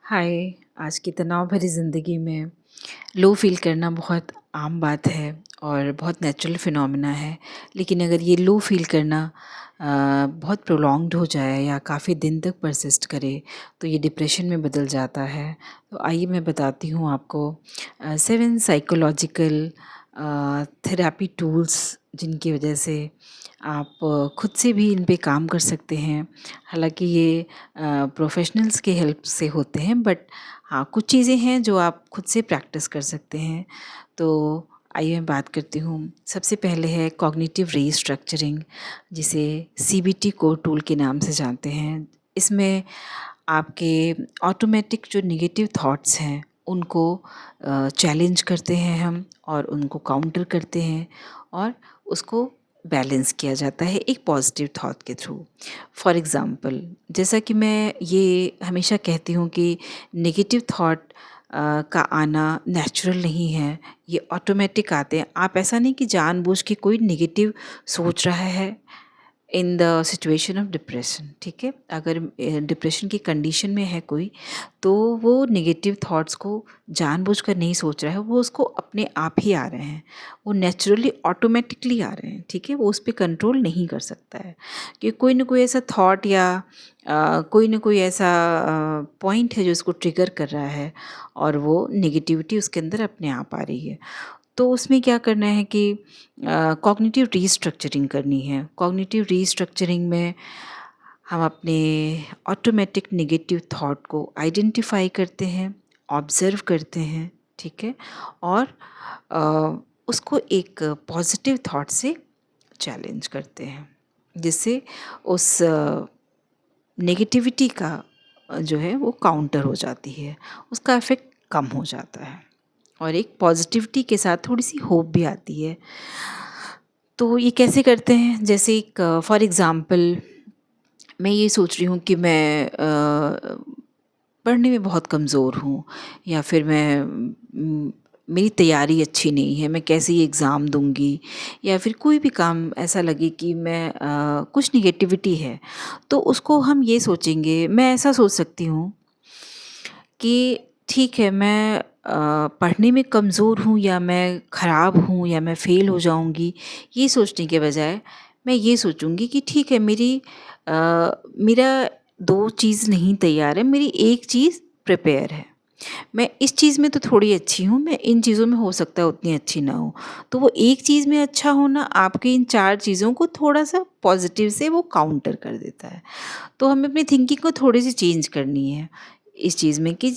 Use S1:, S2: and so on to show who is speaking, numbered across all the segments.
S1: हाय। आज की तनाव भरी ज़िंदगी में लो फील करना बहुत आम बात है और बहुत नेचुरल फिनोमेना है। लेकिन अगर ये लो फील करना बहुत प्रोलॉन्ग्ड हो जाए या काफ़ी दिन तक परसिस्ट करे तो ये डिप्रेशन में बदल जाता है। तो आइए मैं बताती हूँ आपको 7 साइकोलॉजिकल थेरेपी टूल्स जिनकी वजह से आप खुद से भी इन पे काम कर सकते हैं। हालांकि ये प्रोफेशनल्स के हेल्प से होते हैं, बट हाँ, कुछ चीज़ें हैं जो आप खुद से प्रैक्टिस कर सकते हैं। तो आइए मैं बात करती हूँ। सबसे पहले है कॉग्निटिव रीस्ट्रक्चरिंग, जिसे सीबीटी कोर टूल के नाम से जानते हैं। इसमें आपके ऑटोमेटिक जो नेगेटिव थॉट्स हैं उनको चैलेंज करते हैं हम, और उनको काउंटर करते हैं, और उसको बैलेंस किया जाता है एक पॉजिटिव थॉट के थ्रू। फॉर एग्ज़ाम्पल, जैसा कि मैं ये हमेशा कहती हूँ कि नेगेटिव थॉट का आना नेचुरल नहीं है, ये ऑटोमेटिक आते हैं। आप ऐसा नहीं कि जानबूझ के कोई नेगेटिव सोच रहा है in the situation of depression, ठीक है। अगर डिप्रेशन की कंडीशन में है कोई, तो वो नेगेटिव थॉट्स को जानबूझकर नहीं सोच रहा है, वो उसको अपने आप ही आ रहे हैं, वो नेचुरली ऑटोमेटिकली आ रहे हैं, ठीक है। वो उस पर कंट्रोल नहीं कर सकता है कि कोई ना कोई ऐसा थॉट या कोई ना कोई ऐसा पॉइंट है जो उसको ट्रिगर कर रहा है, और वो नेगेटिविटी उसके अंदर अपने आप आ रही है। तो उसमें क्या करना है कि कॉग्निटिव रीस्ट्रक्चरिंग करनी है। कॉग्निटिव रीस्ट्रक्चरिंग में हम अपने ऑटोमेटिक नेगेटिव थॉट को आइडेंटिफाई करते हैं, ऑब्ज़र्व करते हैं, ठीक है, और उसको एक पॉजिटिव थॉट से चैलेंज करते हैं, जिससे उस नेगेटिविटी का जो है वो काउंटर हो जाती है, उसका इफ़ेक्ट कम हो जाता है, और एक पॉजिटिविटी के साथ थोड़ी सी होप भी आती है। तो ये कैसे करते हैं? जैसे एक फॉर एग्ज़ाम्पल, मैं ये सोच रही हूँ कि मैं पढ़ने में बहुत कमज़ोर हूँ, या फिर मेरी तैयारी अच्छी नहीं है, मैं कैसे ये एग्ज़ाम दूँगी, या फिर कोई भी काम ऐसा लगे कि मैं कुछ नेगेटिविटी है, तो उसको हम ये सोचेंगे। मैं ऐसा सोच सकती हूँ कि ठीक है, मैं पढ़ने में कमज़ोर हूँ, या मैं ख़राब हूँ, या मैं फ़ेल हो जाऊँगी, ये सोचने के बजाय मैं ये सोचूँगी कि ठीक है, मेरा 2 चीज़ नहीं तैयार है, मेरी 1 चीज़ प्रिपेयर है। मैं इस चीज़ में तो थोड़ी अच्छी हूँ, मैं इन चीज़ों में हो सकता है उतनी अच्छी ना हूँ। तो वो एक चीज़ में अच्छा होना आपकी इन 4 चीज़ों को थोड़ा-सा पॉज़िटिव से वो काउंटर कर देता है। तो हमें अपनी थिंकिंग को थोड़ी-सी चेंज करनी है इस चीज़ में कि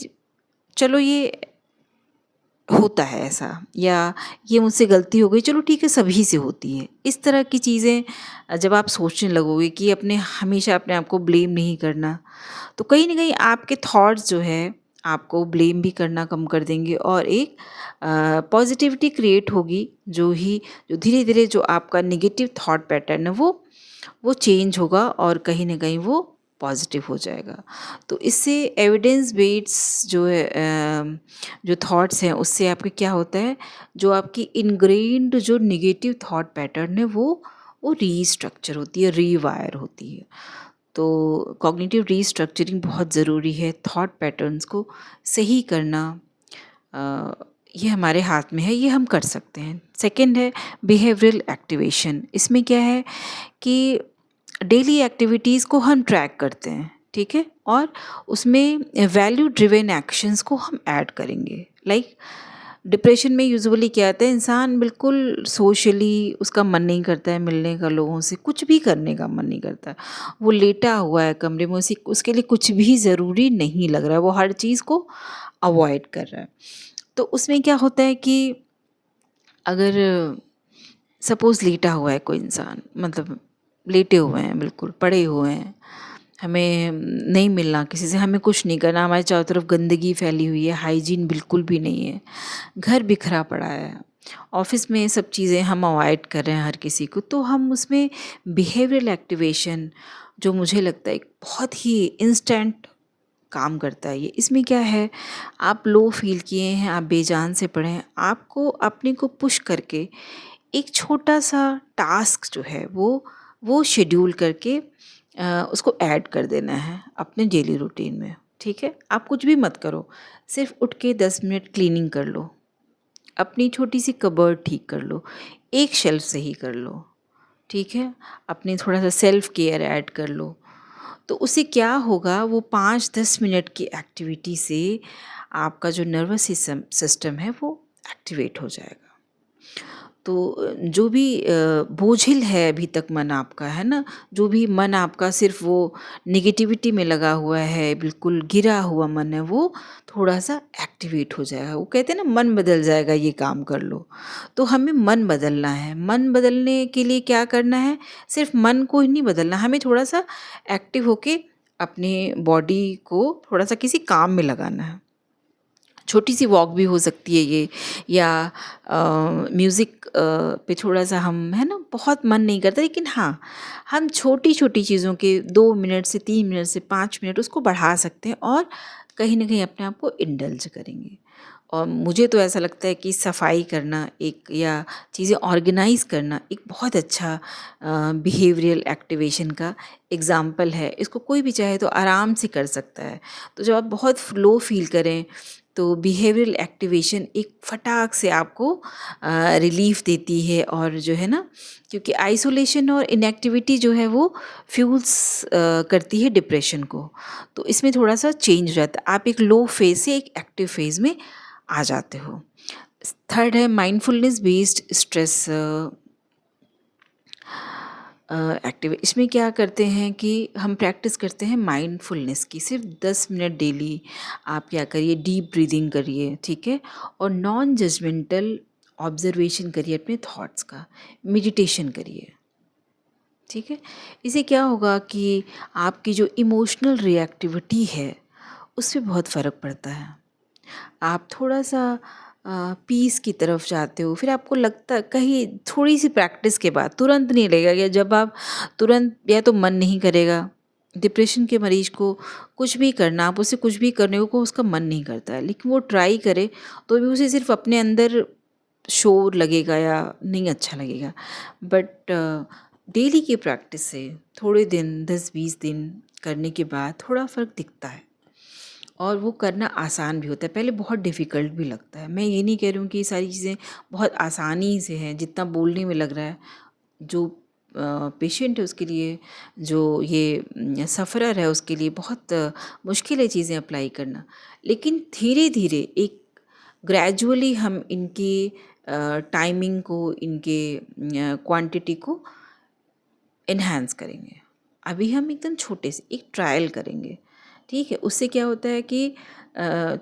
S1: चलो, ये होता है ऐसा, या ये मुझसे गलती हो गई, चलो ठीक है, सभी से होती है। इस तरह की चीज़ें जब आप सोचने लगोगे कि हमेशा अपने आप को ब्लेम नहीं करना, तो कहीं न कहीं आपके थॉट्स जो है आपको ब्लेम भी करना कम कर देंगे, और एक पॉज़िटिविटी क्रिएट होगी, जो धीरे-धीरे जो आपका नेगेटिव थॉट पैटर्न है वो चेंज होगा, और कहीं न कहीं वो पॉज़िटिव हो जाएगा। तो इससे एविडेंस बेस्ड जो है जो थॉट्स हैं, उससे आपके क्या होता है, जो आपकी इनग्रेन्ड जो नेगेटिव थॉट पैटर्न है वो रीस्ट्रक्चर होती है, रीवायर होती है। तो कॉग्निटिव रीस्ट्रक्चरिंग बहुत ज़रूरी है। थॉट पैटर्न्स को सही करना अ, ये हमारे हाथ में है, ये हम कर सकते हैं। सेकंड है बिहेवियरल एक्टिवेशन। इसमें क्या है कि डेली एक्टिविटीज़ को हम ट्रैक करते हैं, ठीक है, और उसमें वैल्यू ड्रिवन एक्शंस को हम ऐड करेंगे। लाइक डिप्रेशन में यूजुअली क्या होता है, इंसान बिल्कुल सोशली उसका मन नहीं करता है मिलने का, लोगों से कुछ भी करने का मन नहीं करता। वो लेटा हुआ है कमरे में, उसके लिए कुछ भी ज़रूरी नहीं लग रहा है, वो हर चीज़ को अवॉइड कर रहा है। तो उसमें क्या होता है कि अगर सपोज़ लेटा हुआ है कोई इंसान, मतलब लेटे हुए हैं, बिल्कुल पड़े हुए हैं, हमें नहीं मिलना किसी से, हमें कुछ नहीं करना, हमारे चारों तरफ गंदगी फैली हुई है, हाइजीन बिल्कुल भी नहीं है, घर बिखरा पड़ा है, ऑफिस में सब चीज़ें हम अवॉइड कर रहे हैं हर किसी को, तो हम उसमें बिहेवियरल एक्टिवेशन, जो मुझे लगता है एक बहुत ही इंस्टेंट काम करता है ये। इसमें क्या है, आप लो फील किए हैं, आप बेजान से पड़े हैं, आपको अपने को पुश करके एक छोटा सा टास्क जो है वो शेड्यूल करके उसको ऐड कर देना है अपने डेली रूटीन में, ठीक है? आप कुछ भी मत करो, सिर्फ़ उठ के 10 मिनट क्लीनिंग कर लो, अपनी छोटी-सी कबर्ड ठीक कर लो, एक शेल्फ़ सही कर लो, ठीक है? अपनी थोड़ा-सा सेल्फ़ केयर ऐड कर लो। तो उससे क्या होगा, वो 5-10 मिनट की एक्टिविटी से आपका जो नर्वस सिस्टम है वो एक्टिवेट हो जाएगा। तो जो भी बोझिल है अभी तक मन आपका, है ना? जो भी मन आपका सिर्फ़ वो नेगेटिविटी में लगा हुआ है, बिल्कुल गिरा हुआ मन है, वो थोड़ा-सा एक्टिवेट हो जाएगा। वो कहते हैं ना, मन बदल जाएगा ये काम कर लो। तो हमें मन बदलना है। मन बदलने के लिए क्या करना है? सिर्फ़ मन को ही नहीं बदलना, हमें थोड़ा-सा एक्टिव होके अपने बॉडी को थोड़ा-सा किसी काम में लगाना है। छोटी सी वॉक भी हो सकती है ये, या म्यूज़िक पे थोड़ा-सा हम, है ना, बहुत मन नहीं करता, लेकिन हाँ, हम छोटी-छोटी चीज़ों के 2 मिनट से 3 मिनट से 5 मिनट उसको बढ़ा सकते हैं और कहीं न कहीं अपने आप को इंडल्ज करेंगे। और मुझे तो ऐसा लगता है कि सफाई करना एक, या चीज़ें ऑर्गेनाइज़ करना एक बहुत अच्छा बिहेवियरल एक्टिवेशन का एग्ज़ाम्पल है। इसको कोई भी चाहे तो आराम से कर सकता है। तो जब आप बहुत लो फ़ील करें, तो बिहेवियरल एक्टिवेशन एक फटाक से आपको रिलीफ़ देती है, और जो है ना, क्योंकि आइसोलेशन और इनएक्टिविटी जो है वो फ्यूल्स करती है डिप्रेशन को। तो इसमें थोड़ा-सा चेंज हो जाता है। आप एक लो फ़ेज़ से एक एक्टिव फ़ेज़ में आ जाते हो। थर्ड है माइंडफुलनेस बेस्ड स्ट्रेस एक्टिव। इसमें क्या करते हैं कि हम प्रैक्टिस करते हैं माइंडफुलनेस की, सिर्फ 10 मिनट डेली आप क्या करिए, डीप ब्रीदिंग करिए, ठीक है? और नॉन जजमेंटल ऑब्जर्वेशन करिए अपने थॉट्स का, मेडिटेशन करिए, ठीक है? इससे क्या होगा कि आपकी जो इमोशनल रिएक्टिविटी है उस पे बहुत फ़र्क पड़ता है। आप थोड़ा-सा पीस की तरफ जाते हो, फिर आपको लगता है कहीं थोड़ी-सी प्रैक्टिस के बाद, तुरंत नहीं लगेगा, या जब आप तुरंत, या तो मन नहीं करेगा। डिप्रेशन के मरीज़ को कुछ भी करना, आप उसे कुछ भी करने को उसका मन नहीं करता है, लेकिन वो ट्राई करे तो भी उसे सिर्फ़ अपने अंदर शोर लगेगा या नहीं अच्छा लगेगा। बट डेली की प्रैक्टिस से थोड़े दिन, 10-20 दिन करने के बाद थोड़ा फ़र्क दिखता है। और वो करना आसान भी होता है, पहले बहुत डिफ़िकल्ट भी लगता है। मैं ये नहीं कह रही हूँ कि ये सारी चीज़ें बहुत आसानी से हैं, जितना बोलने में लग रहा है। जो पेशेंट है उसके लिए, जो ये सफ़रर है उसके लिए बहुत मुश्किल है चीज़ें अप्लाई करना। लेकिन धीरे-धीरे एक ग्रेजुअली हम इनकी टाइमिंग को, इनके क्वांटिटी को एनहांस करेंगे। अभी हम एकदम छोटे से एक ट्रायल करेंगे, ठीक है? उससे क्या होता है कि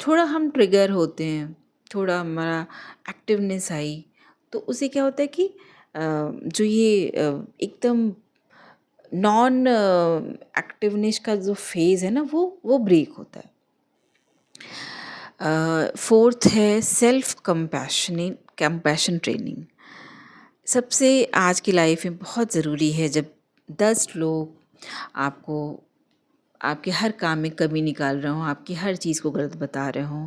S1: थोड़ा हम ट्रिगर होते हैं, थोड़ा हमारा एक्टिवनेस आई, तो उससे क्या होता है कि जो ये एकदम नॉन एक्टिवनेस का जो फेज़ है ना, वो ब्रेक होता है। फोर्थ है सेल्फ कंपैशन ट्रेनिंग। सबसे आज की लाइफ में बहुत ज़रूरी है, जब 10 लोग आपको आपके हर काम में कमी निकाल रहे हों, आपकी हर चीज़ को गलत बता रहे हों,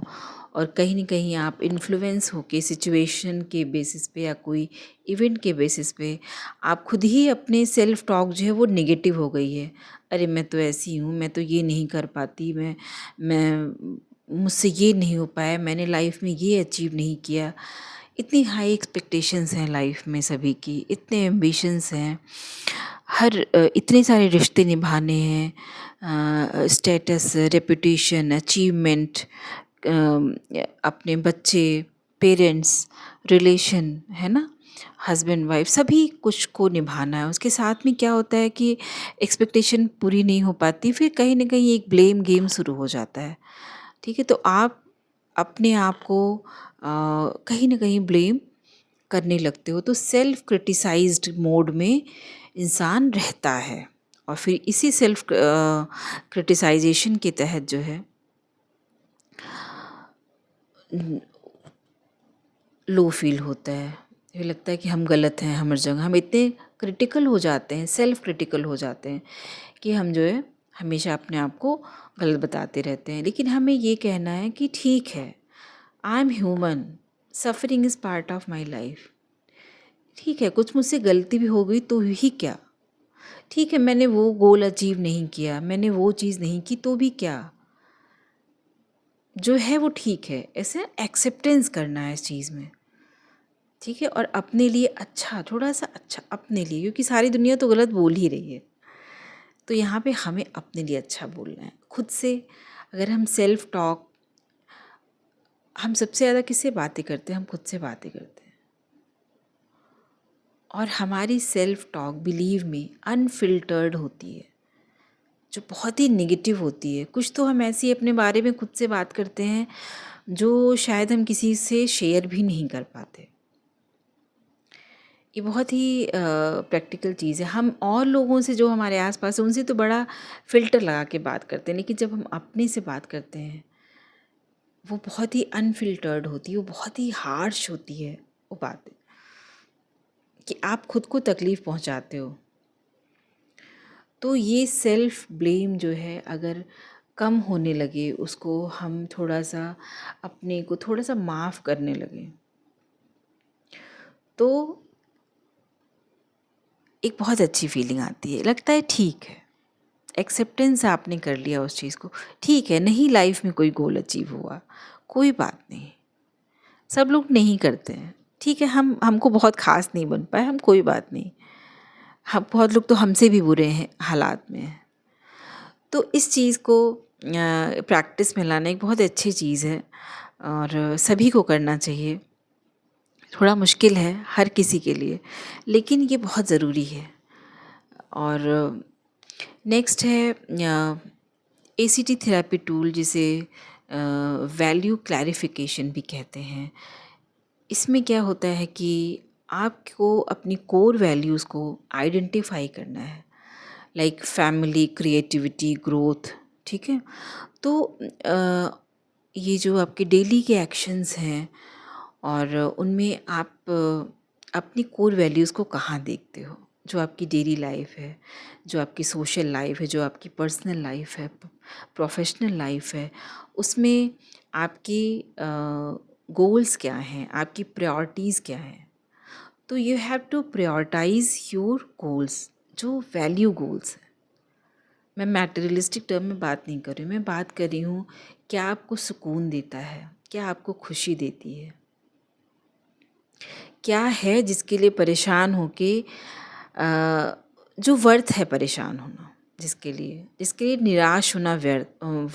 S1: और कहीं न कहीं आप इन्फ्लुएंस होके सिचुएशन के बेसिस पे या कोई इवेंट के बेसिस पे आप खुद ही अपने सेल्फ टॉक जो है वो नेगेटिव हो गई है। अरे मैं तो ऐसी हूँ, मैं तो ये नहीं कर पाती, मैं मुझसे ये नहीं हो पाया, मैंने लाइफ में ये अचीव नहीं किया। इतनी हाई एक्सपेक्टेशंस हैं लाइफ में सभी की, इतने एम्बिशंस हैं, इतने सारे रिश्ते निभाने हैं, स्टेटस, रेपुटेशन, अचीवमेंट, अपने बच्चे, पेरेंट्स, रिलेशन, है ना, हस्बैंड वाइफ, सभी कुछ को निभाना है। उसके साथ में क्या होता है कि एक्सपेक्टेशन पूरी नहीं हो पाती, फिर कहीं न कहीं एक ब्लेम गेम शुरू हो जाता है, ठीक है? तो आप अपने आप को कहीं न कहीं ब्लेम करने लगते हो, तो सेल्फ क्रिटिसाइज्ड मोड में इंसान रहता है, और फिर इसी सेल्फ क्रिटिसाइजेशन के तहत जो है लो फील होता है। ये लगता है कि हम गलत हैं, हम हर जगह, हम इतने क्रिटिकल हो जाते हैं, सेल्फ क्रिटिकल हो जाते हैं कि हम जो है हमेशा अपने आप को गलत बताते रहते हैं। लेकिन हमें ये कहना है कि ठीक है, I am human, suffering is part of my life. ठीक है, कुछ मुझसे गलती भी हो गई तो ही क्या? ठीक है, मैंने वो गोल अचीव नहीं किया, मैंने वो चीज़ नहीं की तो भी क्या? जो है वो ठीक है, ऐसे एक्सेप्टेंस करना है इस चीज़ में, ठीक है। और अपने लिए अच्छा, थोड़ा सा अच्छा अपने लिए, क्योंकि सारी दुनिया तो गलत बोल ही रही है, तो यहाँ पे हमें अपने लिए अच्छा बोलना है खुद से। अगर हम सेल्फ टॉक, हम सबसे ज़्यादा किससे बातें करते हैं? हम खुद से बातें करते हैं। और हमारी सेल्फ टॉक, बिलीव में, अनफिल्टर्ड होती है, जो बहुत ही नेगेटिव होती है। कुछ तो हम ऐसी अपने बारे में खुद से बात करते हैं जो शायद हम किसी से शेयर भी नहीं कर पाते। ये बहुत ही प्रैक्टिकल चीज़ है। हम और लोगों से, जो हमारे आसपास है, उनसे तो बड़ा फ़िल्टर लगा के बात करते हैं, लेकिन जब हम अपने से बात करते हैं, वो बहुत ही अनफिल्टर्ड होती है, वो बहुत ही हार्श होती है वो बातें, कि आप खुद को तकलीफ़ पहुंचाते हो। तो ये सेल्फ ब्लेम जो है, अगर कम होने लगे, उसको हम थोड़ा सा, अपने को थोड़ा सा माफ़ करने लगे, तो एक बहुत अच्छी फीलिंग आती है। लगता है ठीक है, एक्सेप्टेंस आपने कर लिया उस चीज़ को, ठीक है, नहीं लाइफ में कोई गोल अचीव हुआ, कोई बात नहीं, सब लोग नहीं करते हैं, ठीक है, हमको बहुत ख़ास नहीं बन पाए हम, कोई बात नहीं, हम बहुत लोग तो हमसे भी बुरे हैं हालात में हैं। तो इस चीज़ को प्रैक्टिस में लाना एक बहुत अच्छी चीज़ है, और सभी को करना चाहिए। थोड़ा मुश्किल है हर किसी के लिए, लेकिन ये बहुत ज़रूरी है। और नेक्स्ट है एसीटी थेरेपी टूल, जिसे वैल्यू क्लैरिफिकेशन भी कहते हैं। इसमें क्या होता है कि आपको अपनी कोर वैल्यूज़ को आइडेंटिफाई करना है, लाइक फैमिली, क्रिएटिविटी, ग्रोथ, ठीक है। तो ये जो आपके डेली के एक्शंस हैं, और उनमें आप अपनी कोर वैल्यूज़ को कहाँ देखते हो? जो आपकी डेली लाइफ है, जो आपकी सोशल लाइफ है, जो आपकी पर्सनल लाइफ है, प्रोफेशनल लाइफ है, उसमें आपकी गोल्स क्या हैं, आपकी प्रायोरिटीज़ क्या हैं? तो you have to prioritise your goals, जो वैल्यू गोल्स हैं। मैं मैटेरियलिस्टिक टर्म में बात नहीं कर रही हूँ, मैं बात कर रही हूँ क्या आपको सुकून देता है, क्या आपको खुशी देती है, क्या है जिसके लिए परेशान होके जो वर्थ है परेशान होना, जिसके लिए निराश होना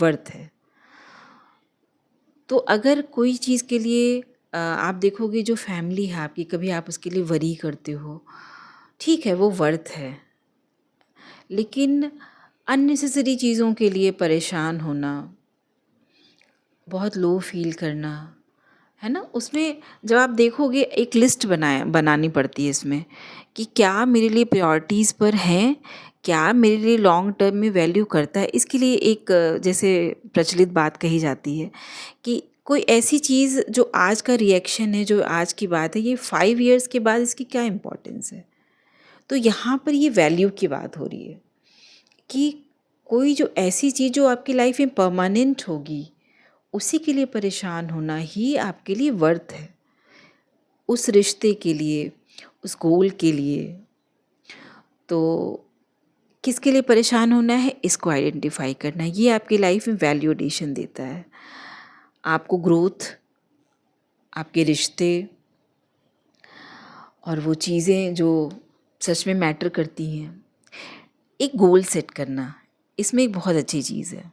S1: वर्थ है। तो अगर कोई चीज़ के लिए आप देखोगे, जो फैमिली है आपकी, कभी आप उसके लिए वरी करते हो, ठीक है, वो वर्थ है। लेकिन अननेसेसरी चीज़ों के लिए परेशान होना, बहुत लो फील करना, है ना? उसमें जब आप देखोगे, एक लिस्ट बनानी पड़ती है इसमें, कि क्या मेरे लिए प्रायोरिटीज़ पर हैं, क्या मेरे लिए लॉन्ग टर्म में वैल्यू करता है। इसके लिए एक जैसे प्रचलित बात कही जाती है कि कोई ऐसी चीज़ जो आज का रिएक्शन है, जो आज की बात है, ये 5 इयर्स के बाद इसकी क्या इम्पोर्टेंस है। तो यहाँ पर ये वैल्यू की बात हो रही है कि कोई जो ऐसी चीज़ जो आपकी लाइफ में परमानेंट होगी, उसी के लिए परेशान होना ही आपके लिए वर्थ है, उस रिश्ते के लिए, उस गोल के लिए। तो किसके लिए परेशान होना है, इसको आइडेंटिफाई करना है, ये आपकी लाइफ में वैल्यू एडिशन देता है। आपको ग्रोथ, आपके रिश्ते, और वो चीज़ें जो सच में मैटर करती हैं। एक गोल सेट करना, इसमें एक बहुत अच्छी चीज़ है।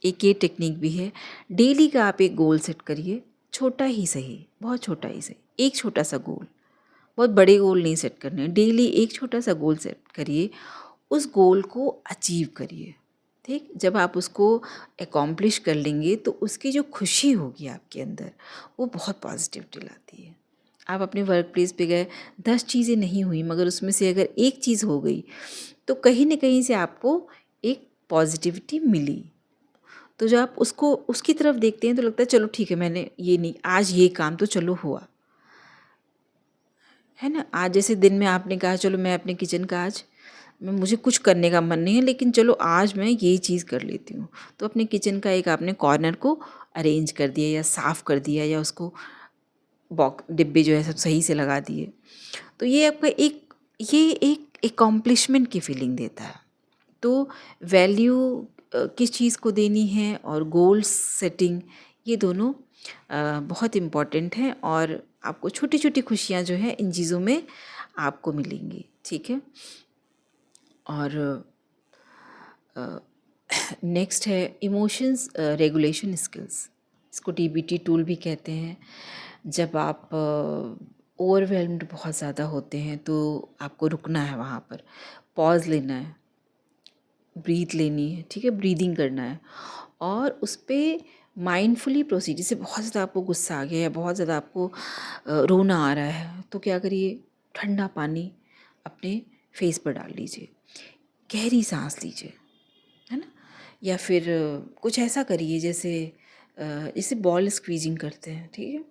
S1: एक ये टेक्निक भी है, डेली का आप एक गोल सेट करिए, छोटा ही सही, बहुत छोटा ही सही, एक छोटा सा गोल, बहुत बड़े गोल नहीं सेट करने। डेली एक छोटा सा गोल सेट करिए, उस गोल को अचीव करिए, ठीक। जब आप उसको एकॉम्प्लिश कर लेंगे, तो उसकी जो खुशी होगी आपके अंदर, वो बहुत पॉजिटिविटी लाती है। आप अपने वर्क प्लेस पे गए, 10 चीज़ें नहीं हुई, मगर उसमें से अगर एक चीज़ हो गई, तो कहीं न कहीं से आपको एक पॉजिटिविटी मिली। तो जब आप उसको उसकी तरफ देखते हैं, तो लगता है चलो ठीक है, मैंने ये नहीं, आज ये काम तो चलो हुआ, है ना। आज जैसे दिन में आपने कहा चलो मैं अपने किचन का, आज मुझे कुछ करने का मन नहीं है, लेकिन चलो आज मैं ये चीज़ कर लेती हूँ। तो अपने किचन का एक आपने कॉर्नर को अरेंज कर दिया, या साफ़ कर दिया, या उसको डिब्बे जो है सब सही से लगा दिए। तो ये आपका ये एक एकॉम्प्लिशमेंट की फीलिंग देता है। तो वैल्यू किस चीज़ को देनी है और गोल्स सेटिंग, ये दोनों बहुत इम्पॉर्टेंट हैं और आपको छोटी छोटी खुशियाँ जो है इन चीज़ों में आपको मिलेंगी। ठीक है। और नेक्स्ट है इमोशंस रेगुलेशन स्किल्स, इसको डीबीटी टूल भी कहते हैं। जब आप ओवरवेल्म्ड बहुत ज़्यादा होते हैं तो आपको रुकना है, वहाँ पर पॉज लेना है, ब्रीथ लेनी है। ठीक है, ब्रीदिंग करना है और उस पर माइंडफुली प्रोसीड। जैसे बहुत ज़्यादा आपको गुस्सा आ गया या बहुत ज़्यादा आपको रोना आ रहा है तो क्या करिए, ठंडा पानी अपने फेस पर डाल लीजिए, गहरी सांस लीजिए, है ना। या फिर कुछ ऐसा करिए जैसे जैसे बॉल स्क्वीजिंग करते हैं। ठीक है,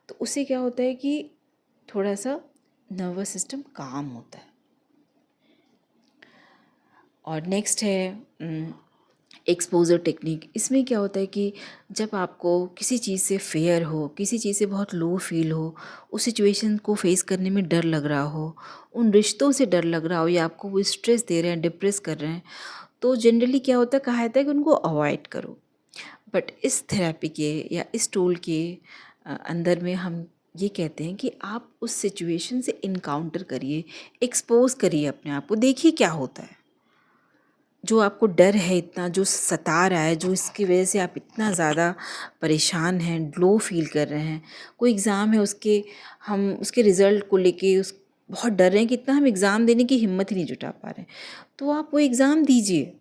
S1: तो उससे क्या होता है कि थोड़ा सा नर्वस सिस्टम काम होता है। और नेक्स्ट है एक्सपोजर टेक्निक। इसमें क्या होता है कि जब आपको किसी चीज़ से फेयर हो, किसी चीज़ से बहुत लो फील हो, उस सिचुएशन को फेस करने में डर लग रहा हो, उन रिश्तों से डर लग रहा हो या आपको वो स्ट्रेस दे रहे हैं, डिप्रेस कर रहे हैं, तो जनरली क्या होता है, कहा जाता है कि उनको अवॉइड करो। बट इस थेरेपी के या इस टूल के अंदर में हम ये कहते हैं कि आप उस सिचुएशन से इनकाउंटर करिए, एक्सपोज करिए अपने आप को, देखिए क्या होता है। जो आपको डर है इतना, जो सता रहा है, जो इसकी वजह से आप इतना ज़्यादा परेशान हैं, लो फील कर रहे हैं, कोई एग्ज़ाम है उसके, हम उसके रिज़ल्ट को लेके उस बहुत डर रहे हैं कि इतना हम एग्ज़ाम देने की हिम्मत ही नहीं जुटा पा रहे हैं, तो आप वो एग्ज़ाम दीजिए।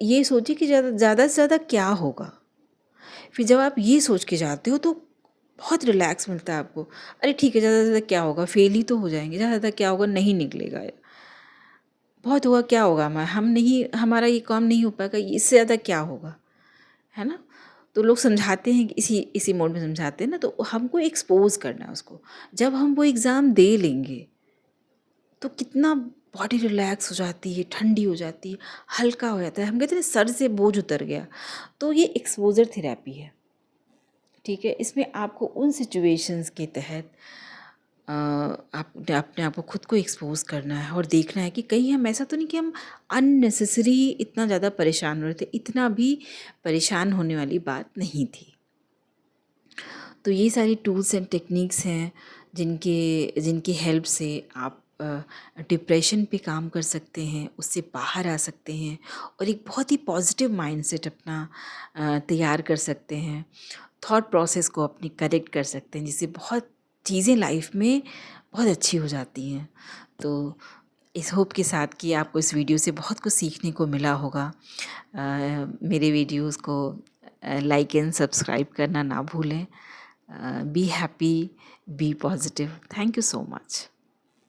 S1: ये सोचिए कि ज़्यादा से ज़्यादा क्या होगा। फिर जब आप ये सोच के जाते हो तो बहुत रिलैक्स मिलता है आपको। अरे ठीक है, ज़्यादा से ज़्यादा क्या होगा, फेल ही तो हो जाएंगे, ज़्यादा से ज़्यादा क्या होगा, नहीं निकलेगा, बहुत हुआ क्या होगा, हम नहीं, हमारा ये काम नहीं हो पाएगा, इससे ज़्यादा क्या होगा, है ना। तो लोग समझाते हैं कि इसी इसी मोड में समझाते हैं ना, तो हमको एक्सपोज करना है उसको। जब हम वो एग्ज़ाम दे लेंगे तो कितना बॉडी रिलैक्स हो जाती है, ठंडी हो जाती है, हल्का हो जाता है, हम कहते हैं सर से बोझ उतर गया। तो ये एक्सपोजर थेरेपी है। ठीक है, इसमें आपको उन सिचुएशंस के तहत आप अपने आप को खुद को एक्सपोज करना है और देखना है कि कहीं हम ऐसा तो नहीं कि हम अननेसेसरी इतना ज़्यादा परेशान हो रहे थे। इतना भी परेशान होने वाली बात नहीं थी। तो ये सारी टूल्स एंड टेक्निक्स हैं जिनके जिनकी हेल्प से आप डिप्रेशन पे काम कर सकते हैं, उससे बाहर आ सकते हैं और एक बहुत ही पॉजिटिव माइंडसेट अपना तैयार कर सकते हैं। थॉट प्रोसेस को अपनी करेक्ट कर सकते हैं, जिससे बहुत चीज़ें लाइफ में बहुत अच्छी हो जाती हैं। तो इस होप के साथ कि आपको इस वीडियो से बहुत कुछ सीखने को मिला होगा। मेरे वीडियोस को लाइक एंड सब्सक्राइब करना ना भूलें। Be happy, be positive. Thank you so much.